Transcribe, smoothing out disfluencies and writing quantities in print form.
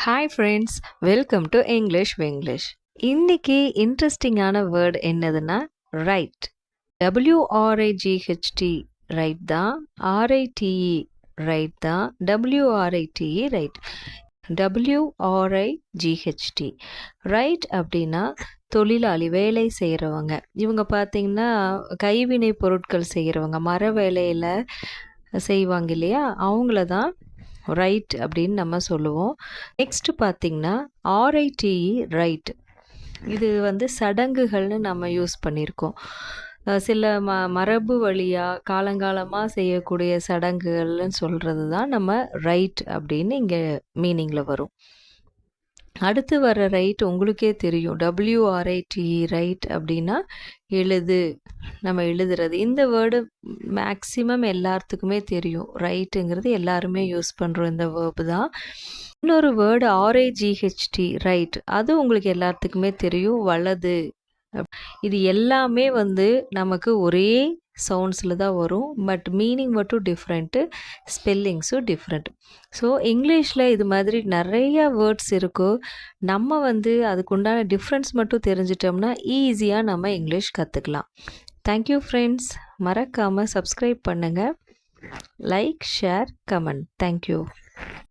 Hi friends, welcome to English Vinglish. இன்னைக்கு இன்ட்ரெஸ்டிங்கான word என்னதுன்னா ரைட். WRIGHT ரைட் தான், RITE ரைட் தான், WRITE ரைட். WRIGHT ரைட் அப்படின்னா தொழிலாளி, வேலை செய்கிறவங்க. இவங்க பார்த்திங்கன்னா கைவினை பொருட்கள் செய்கிறவங்க, மர வேலையில் செய்வாங்க இல்லையா, அவங்கள தான் ரைட் அப்படின்னு நம்ம சொல்லுவோம். நெக்ஸ்ட்டு பார்த்திங்கன்னா RITE ரைட். இது சடங்குகள்னு நம்ம யூஸ் பண்ணியிருக்கோம். சில மரபு வழியாக காலங்காலமாக செய்யக்கூடிய சடங்குகள்னு சொல்கிறது தான் நம்ம ரைட் அப்படின்னு இங்கே மீனிங்கில் வரும். அடுத்து வர ரைட் உங்களுக்கே தெரியும், WRITE ரைட் அப்படின்னா எழுது, நம்ம எழுதுறது. இந்த வேர்டு மேக்ஸிமம் எல்லாத்துக்குமே தெரியும். ரைட்டுங்கிறது எல்லாருமே யூஸ் பண்ணுறோம் இந்த வேர்பு தான். இன்னொரு வேர்டு RIGHT ரைட், அது உங்களுக்கு எல்லாத்துக்குமே தெரியும், வலது. இது எல்லாமே நமக்கு ஒரே சவுண்ட்ஸில் தான் வரும், பட் மீனிங் மட்டும் டிஃப்ரெண்ட்டு, ஸ்பெல்லிங்ஸும் டிஃப்ரெண்ட். ஸோ இங்கிலீஷில் இது மாதிரி நிறையா வேர்ட்ஸ் இருக்கும். நம்ம அதுக்குண்டான டிஃப்ரென்ஸ் மட்டும் தெரிஞ்சிட்டோம்னா ஈஸியாக நம்ம இங்கிலீஷ் கற்றுக்கலாம். Thank you friends. மறக்காமல் சப்ஸ்கிரைப் பண்ணுங்கள். Like, share, comment. தேங்க்யூ.